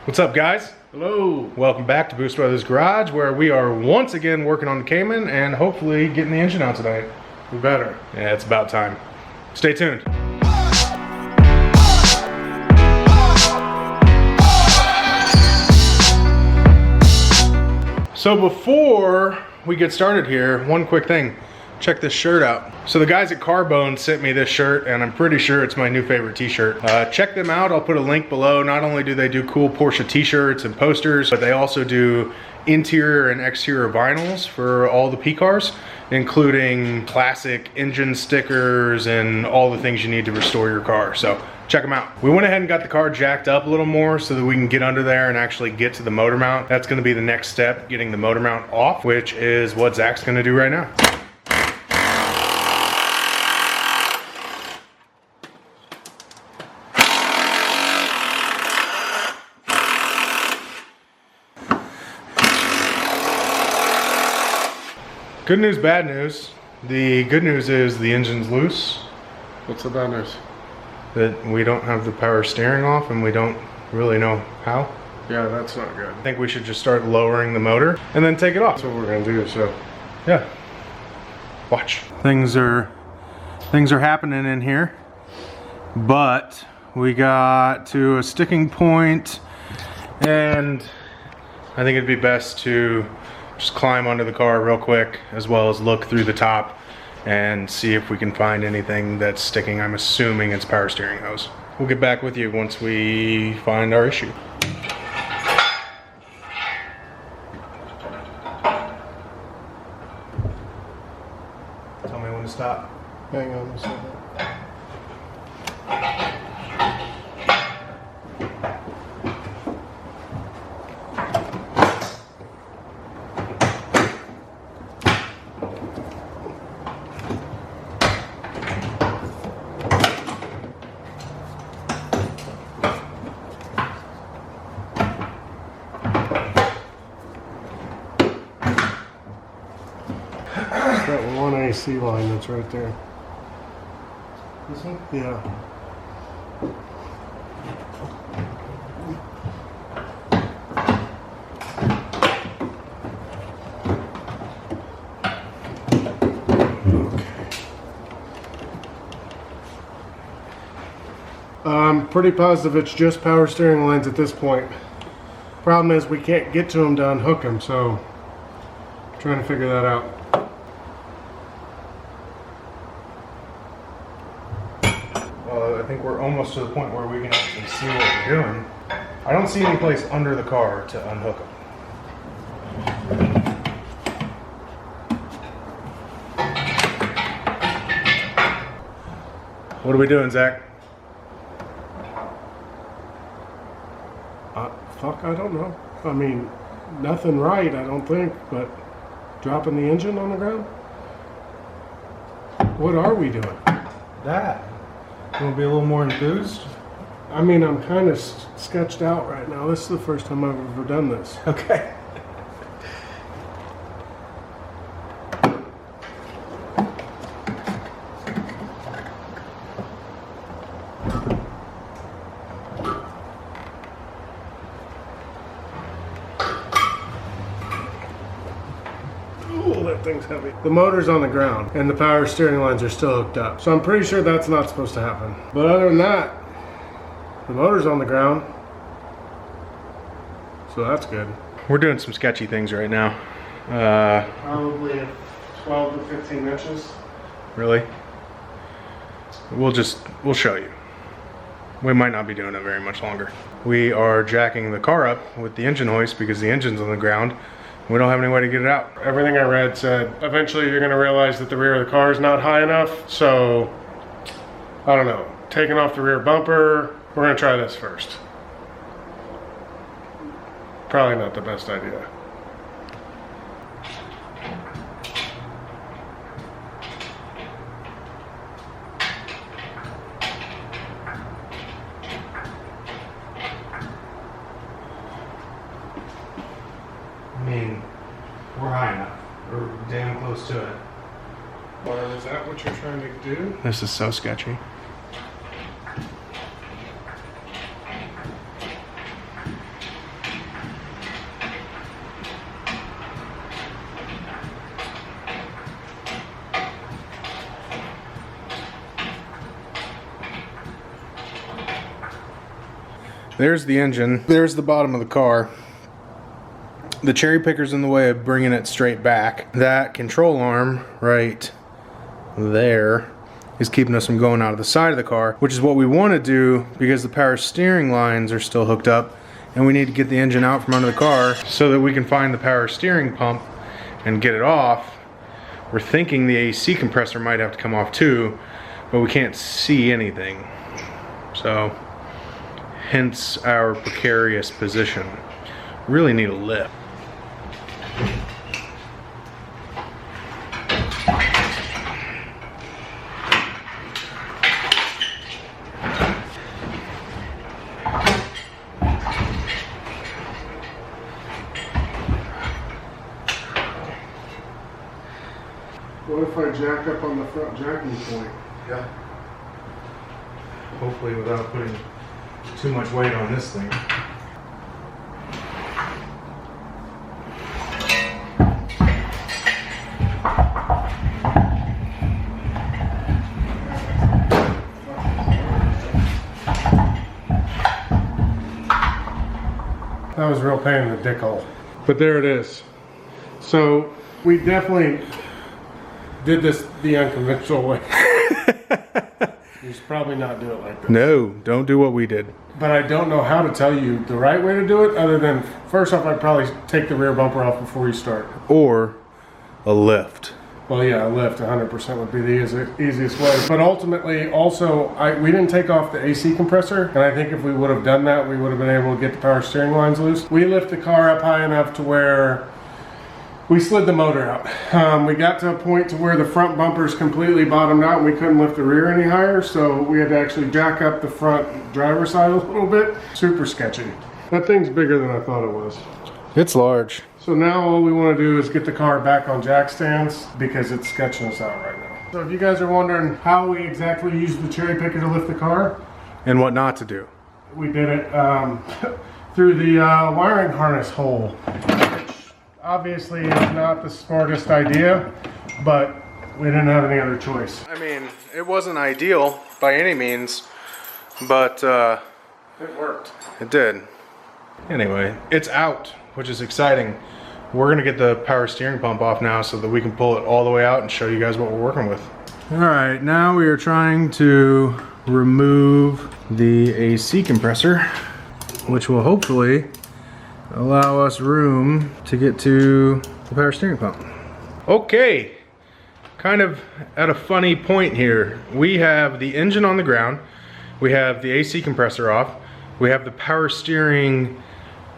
What's up, guys? Hello. Welcome back to Boost Brothers Garage, where we are once again working on the Cayman and hopefully getting the engine out tonight. We better. Yeah, it's about time. Stay tuned. So before we get started here, one quick thing. Check this shirt out. So the guys at Carbone sent me this shirt, and I'm pretty sure it's my new favorite t-shirt. Check them out. I'll put a link below. Not only do they do cool Porsche t-shirts and posters, but they also do interior and exterior vinyls for all the P cars, including classic engine stickers and all the things you need to restore your car. So check them out. We went ahead and got the car jacked up a little more so that we can get under there and actually get to the motor mount. That's gonna be the next step, getting the motor mount off, which is what Zach's gonna do right now. Good news, bad news. The good news is the engine's loose. What's the bad news? That we don't have the power steering off and we don't really know how. Yeah, that's not good. I think we should just start lowering the motor and then take it off. That's what we're gonna do, so. Yeah. Watch. Things are happening in here, but we got to a sticking point and I think it'd be best to just climb under the car real quick, as well as look through the top and see if we can find anything that's sticking. I'm assuming it's power steering hose. We'll get back with you once we find our issue. Tell me when to stop. Hang on a second. That one AC line that's right there. This one? Yeah. I'm pretty positive it's just power steering lines at this point. Problem is we can't get to them to unhook them, so I'm trying to figure that out. Well, I think we're almost to the point where we can actually see what we're doing. I don't see any place under the car to unhook them. What are we doing, Zach? Fuck, I don't know. I mean, nothing right, I don't think, but dropping the engine on the ground? What are we doing? That. You want to be a little more enthused? I mean, I'm kind of sketched out right now. This is the first time I've ever done this. Okay. Ooh, that thing's heavy. The motor's on the ground and the power steering lines are still hooked up. So I'm pretty sure that's not supposed to happen. But other than that, the motor's on the ground. So that's good. We're doing some sketchy things right now. Probably 12 to 15 inches. Really? We'll show you. We might not be doing it very much longer. We are jacking the car up with the engine hoist because the engine's on the ground. We don't have any way to get it out. Everything I read said eventually you're gonna realize that the rear of the car is not high enough. So, I don't know, taking off the rear bumper, we're gonna try this first. Probably not the best idea. I mean, we're high enough. We're damn close to it. Well, is that what you're trying to do? This is so sketchy. there's the engine. There's the bottom of the car. The cherry picker's in the way of bringing it straight back. That control arm right there is keeping us from going out of the side of the car, which is what we want to do because the power steering lines are still hooked up and we need to get the engine out from under the car so that we can find the power steering pump and get it off. We're thinking the AC compressor might have to come off too, but we can't see anything. So, hence our precarious position. Really need a lift. What if I jack up on the front jacking point? Yeah. Hopefully without putting too much weight on this thing. That was a real pain in the dick hole. But there it is. So we definitely did this the unconventional way. You should probably not do it like this. No, don't do what we did. But I don't know how to tell you the right way to do it other than, first off, I'd probably take the rear bumper off before you start. Or a lift. Well, yeah, a lift 100% would be the easiest way. But ultimately, also, we didn't take off the AC compressor, and I think if we would have done that, we would have been able to get the power steering lines loose. We lift the car up high enough to where we slid the motor out. We got to a point to where the front bumpers completely bottomed out and we couldn't lift the rear any higher, so we had to actually jack up the front driver's side a little bit. Super sketchy. That thing's bigger than I thought it was. It's large. So now all we want to do is get the car back on jack stands because it's sketching us out right now. So if you guys are wondering how we exactly use the cherry picker to lift the car, And what not to do. we did it through the wiring harness hole, which obviously is not the smartest idea, but we didn't have any other choice. I mean, it wasn't ideal by any means, but It worked. it did. Anyway, it's out, which is exciting. We're gonna get the power steering pump off now so that we can pull it all the way out and show you guys what we're working with. All right, now we are trying to remove the AC compressor, which will hopefully allow us room to get to the power steering pump. Okay, kind of at a funny point here. We have the engine on the ground, we have the AC compressor off, we have the power steering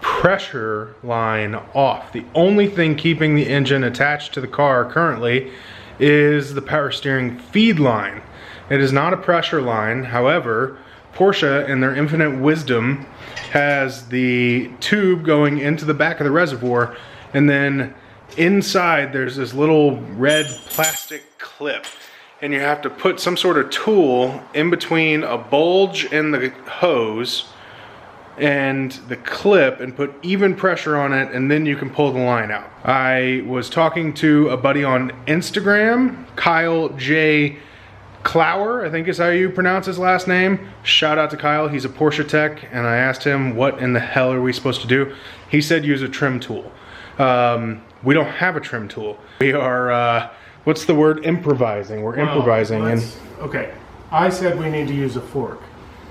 pressure line off. The only thing keeping the engine attached to the car currently is the power steering feed line. It is not a pressure line. However, Porsche, in their infinite wisdom, has the tube going into the back of the reservoir, and then inside there's this little red plastic clip, and you have to put some sort of tool in between a bulge in the hose and the clip and put even pressure on it, and then you can pull the line out. I was talking to a buddy on Instagram, Kyle J. Clower, I think is how you pronounce his last name. Shout out to Kyle, he's a Porsche tech, and I asked him what in the hell are we supposed to do. He said use a trim tool. We don't have a trim tool. We are, what's the word, improvising. We're improvising. Okay, I said we need to use a fork.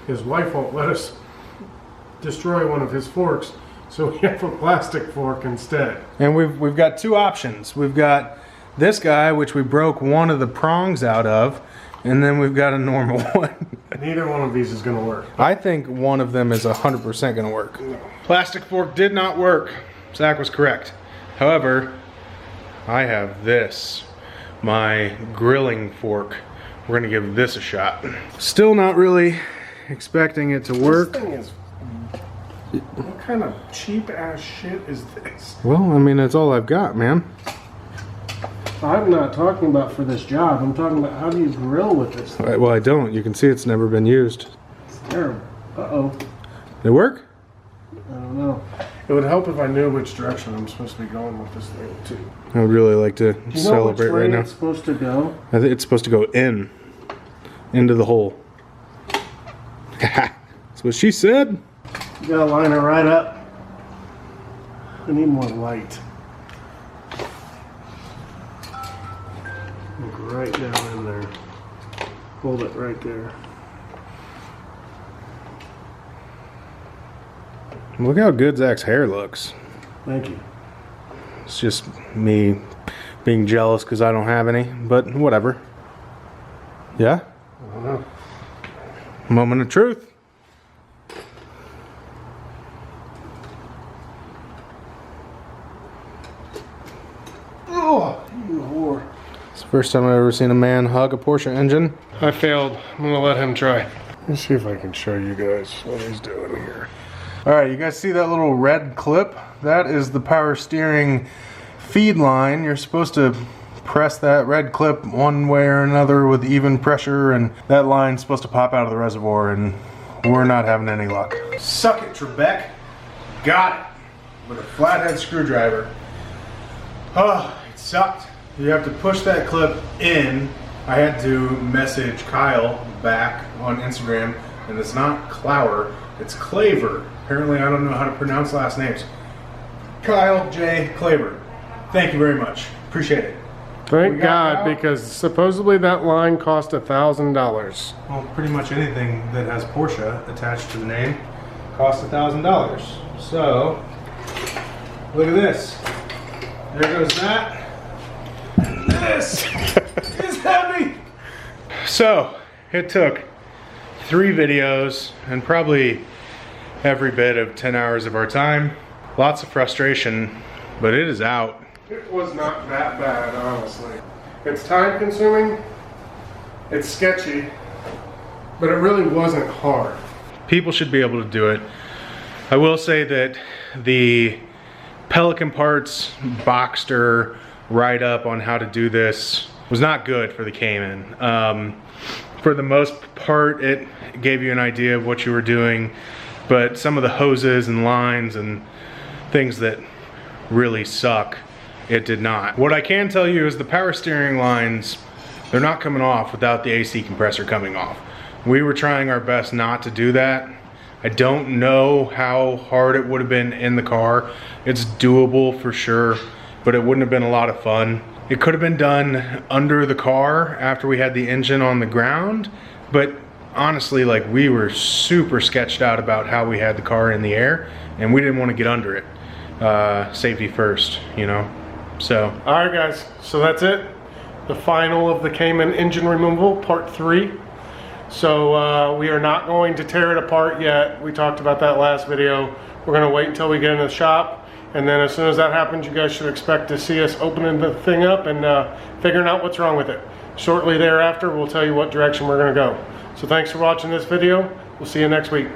His wife won't let us destroy one of his forks, so we have a plastic fork instead. And we've got two options. We've got this guy, which we broke one of the prongs out of, and then we've got a normal one. Neither one of these is going to work. I think one of them is 100% going to work. No. Plastic fork did not work. Zach was correct. However, I have this, my grilling fork. We're going to give this a shot. Still not really expecting it to work. This thing is... What kind of cheap ass shit is this? Well, I mean, that's all I've got, man. I'm not talking about for this job. I'm talking about how do you grill with this thing? Well, I don't. You can see it's never been used. It's terrible. Uh-oh. Did it work? I don't know. It would help if I knew which direction I'm supposed to be going with this thing, too. I would really like to Do you know celebrate which way right now. it's supposed to go? I think it's supposed to go into the hole. That's what she said. You gotta line it right up. I need more light. Look right down in there. Hold it right there. Look how good Zach's hair looks. Thank you. It's just me being jealous because I don't have any, but whatever. Yeah? I don't know. Moment of truth. Oh, you whore. It's the first time I've ever seen a man hug a Porsche engine. I failed. I'm gonna let him try. Let's see if I can show you guys what he's doing here. Alright, you guys see that little red clip? That is the power steering feed line. You're supposed to press that red clip one way or another with even pressure, and that line's supposed to pop out of the reservoir, and we're not having any luck. Suck it, Trebek. Got it. With a flathead screwdriver. Oh, it sucked. You have to push that clip in. I had to message Kyle back on Instagram, and it's not Clower, it's Claver. Apparently I don't know how to pronounce last names. Kyle J. Claver. Thank you very much. Appreciate it. Thank God, because supposedly that line cost $1,000. Well, pretty much anything that has Porsche attached to the name costs $1,000. So, look at this. There goes that. And this is heavy. So, it took 3 videos and probably every bit of 10 hours of our time. Lots of frustration, but it is out. It was not that bad, honestly. It's time consuming, it's sketchy, but it really wasn't hard. People should be able to do it. I will say that the Pelican Parts Boxster write-up on how to do this was not good for the Cayman. For the most part, it gave you an idea of what you were doing, but some of the hoses and lines and things that really suck, it did not. What I can tell you is the power steering lines, they're not coming off without the AC compressor coming off. We were trying our best not to do that. I don't know how hard it would have been in the car. It's doable for sure, but it wouldn't have been a lot of fun. It could have been done under the car after we had the engine on the ground, but honestly, like, we were super sketched out about how we had the car in the air, and we didn't want to get under it. Safety first, you know? So. All right, guys, so that's it. The final of the Cayman engine removal, part 3. So we are not going to tear it apart yet. We talked about that last video. We're gonna wait until we get in the shop, and then as soon as that happens, you guys should expect to see us opening the thing up and figuring out what's wrong with it. Shortly thereafter, we'll tell you what direction we're gonna go. So thanks for watching this video. We'll see you next week.